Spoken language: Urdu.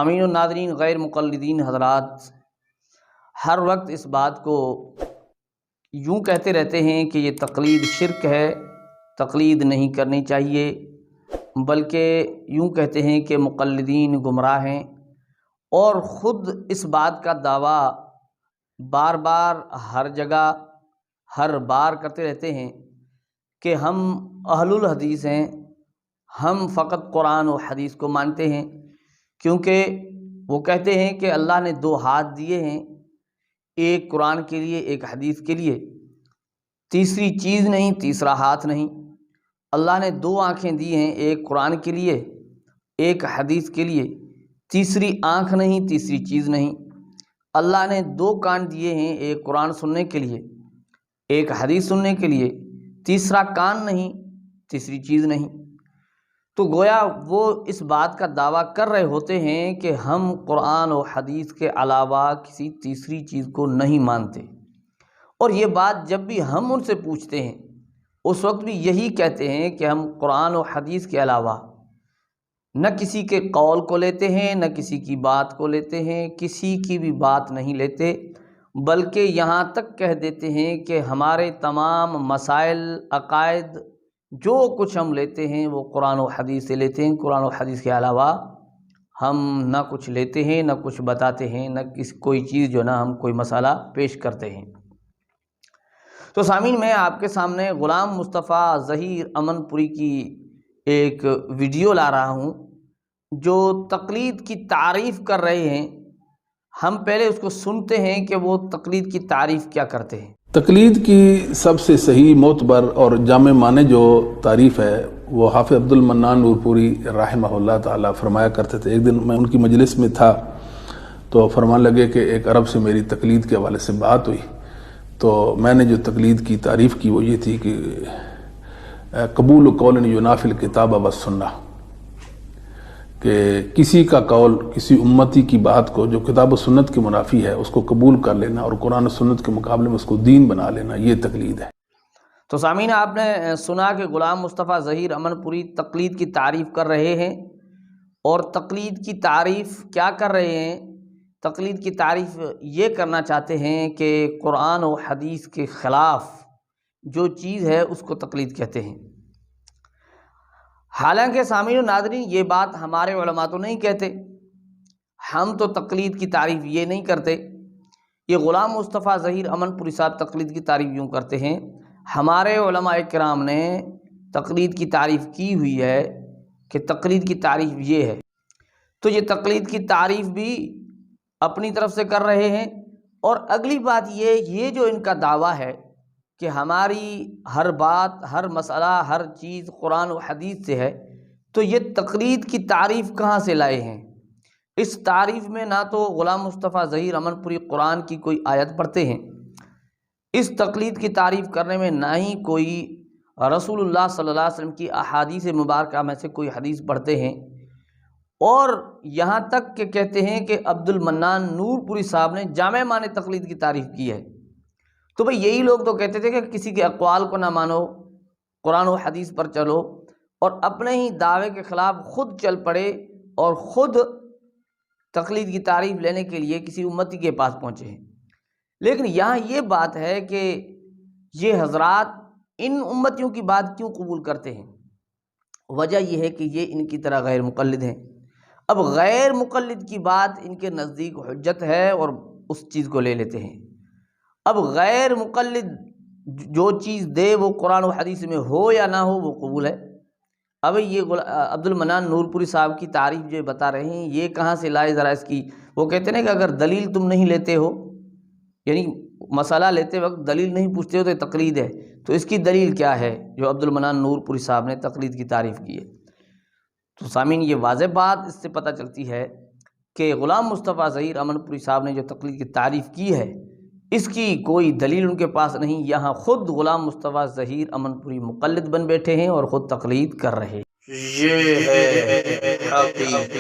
امین الناظرین غیر مقلدین حضرات ہر وقت اس بات کو یوں کہتے رہتے ہیں کہ یہ تقلید شرک ہے، تقلید نہیں کرنی چاہیے، بلکہ یوں کہتے ہیں کہ مقلدین گمراہ ہیں، اور خود اس بات کا دعویٰ بار بار ہر جگہ ہر بار کرتے رہتے ہیں کہ ہم اہل الحدیث ہیں، ہم فقط قرآن و حدیث کو مانتے ہیں، کیونکہ وہ کہتے ہیں کہ اللہ نے دو ہاتھ دیے ہیں، ایک قرآن کے لیے ایک حدیث کے لیے، تیسری چیز نہیں، تیسرا ہاتھ نہیں۔ اللہ نے دو آنکھیں دی ہیں، ایک قرآن کے لیے ایک حدیث کے لیے، تیسری آنکھ نہیں، تیسری چیز نہیں۔ اللہ نے دو کان دیے ہیں، ایک قرآن سننے کے لیے ایک حدیث سننے کے لیے، تیسرا کان نہیں، تیسری چیز نہیں۔ تو گویا وہ اس بات کا دعویٰ کر رہے ہوتے ہیں کہ ہم قرآن و حدیث کے علاوہ کسی تیسری چیز کو نہیں مانتے، اور یہ بات جب بھی ہم ان سے پوچھتے ہیں اس وقت بھی یہی کہتے ہیں کہ ہم قرآن و حدیث کے علاوہ نہ کسی کے قول کو لیتے ہیں، نہ کسی کی بات کو لیتے ہیں، کسی کی بھی بات نہیں لیتے، بلکہ یہاں تک کہہ دیتے ہیں کہ ہمارے تمام مسائل، عقائد، جو کچھ ہم لیتے ہیں وہ قرآن و حدیث سے لیتے ہیں، قرآن و حدیث کے علاوہ ہم نہ کچھ لیتے ہیں، نہ کچھ بتاتے ہیں، نہ کوئی چیز جو نہ ہم کوئی مسئلہ پیش کرتے ہیں۔ تو سامعین، میں آپ کے سامنے غلام مصطفیٰ ظہیر امن پوری کی ایک ویڈیو لا رہا ہوں جو تقلید کی تعریف کر رہے ہیں۔ ہم پہلے اس کو سنتے ہیں کہ وہ تقلید کی تعریف کیا کرتے ہیں۔ تقلید کی سب سے صحیح، معتبر اور جامع معنی جو تعریف ہے وہ حافظ عبد المنان نور پوری رحمہ اللہ تعالیٰ فرمایا کرتے تھے۔ ایک دن میں ان کی مجلس میں تھا تو فرمان لگے کہ ایک عرب سے میری تقلید کے حوالے سے بات ہوئی، تو میں نے جو تقلید کی تعریف کی وہ یہ تھی کہ قبول قول ینافی الکتاب والسنہ، کہ کسی کا قول، کسی امتی کی بات کو جو کتاب و سنت کے منافی ہے اس کو قبول کر لینا اور قرآن و سنت کے مقابلے میں اس کو دین بنا لینا، یہ تقلید ہے۔ تو سامعین، آپ نے سنا کہ غلام مصطفیٰ ظہیر امن پوری تقلید کی تعریف کر رہے ہیں، اور تقلید کی تعریف کیا کر رہے ہیں؟ تقلید کی تعریف یہ کرنا چاہتے ہیں کہ قرآن و حدیث کے خلاف جو چیز ہے اس کو تقلید کہتے ہیں۔ حالانکہ سامعین و ناظرین، یہ بات ہمارے علماء تو نہیں کہتے، ہم تو تقلید کی تعریف یہ نہیں کرتے۔ یہ غلام مصطفیٰ ظہیر امن پوری صاحب تقلید کی تعریف یوں کرتے ہیں۔ ہمارے علماء کرام نے تقلید کی تعریف کی ہوئی ہے کہ تقلید کی تعریف یہ ہے، تو یہ تقلید کی تعریف بھی اپنی طرف سے کر رہے ہیں۔ اور اگلی بات یہ جو ان کا دعویٰ ہے کہ ہماری ہر بات، ہر مسئلہ، ہر چیز قرآن و حدیث سے ہے، تو یہ تقلید کی تعریف کہاں سے لائے ہیں؟ اس تعریف میں نہ تو غلام مصطفیٰ ظہیر امن پوری قرآن کی کوئی آیت پڑھتے ہیں، اس تقلید کی تعریف کرنے میں نہ ہی کوئی رسول اللہ صلی اللہ علیہ وسلم کی احادیث مبارکہ میں سے کوئی حدیث پڑھتے ہیں، اور یہاں تک کہ کہتے ہیں کہ عبد المنان نور پوری صاحب نے جامع معنی تقلید کی تعریف کی ہے۔ تو بھئی یہی لوگ تو کہتے تھے کہ کسی کے اقوال کو نہ مانو، قرآن و حدیث پر چلو، اور اپنے ہی دعوے کے خلاف خود چل پڑے اور خود تقلید کی تعریف لینے کے لیے کسی امتی کے پاس پہنچے ہیں۔ لیکن یہاں یہ بات ہے کہ یہ حضرات ان امتیوں کی بات کیوں قبول کرتے ہیں؟ وجہ یہ ہے کہ یہ ان کی طرح غیر مقلد ہیں۔ اب غیر مقلد کی بات ان کے نزدیک حجت ہے اور اس چیز کو لے لیتے ہیں۔ اب غیر مقلد جو چیز دے وہ قرآن و حدیث میں ہو یا نہ ہو وہ قبول ہے۔ اب یہ عبد المنان نور پوری صاحب کی تعریف جو بتا رہے ہیں یہ کہاں سے لائے؟ ذرا اس کی، وہ کہتے ہیں کہ اگر دلیل تم نہیں لیتے ہو، یعنی مسئلہ لیتے وقت دلیل نہیں پوچھتے ہو تو یہ تقلید ہے، تو اس کی دلیل کیا ہے جو عبد المنان نور پوری صاحب نے تقلید کی تعریف کی ہے؟ تو سامعین، یہ واضح بات اس سے پتہ چلتی ہے کہ غلام مصطفیٰ ظہیر امن پوری صاحب نے جو تقلید کی تعریف کی ہے اس کی کوئی دلیل ان کے پاس نہیں۔ یہاں خود غلام مصطفیٰ ظہیر امن پوری مقلد بن بیٹھے ہیں اور خود تقلید کر رہے ہیں۔ یہ ہے حقیقت۔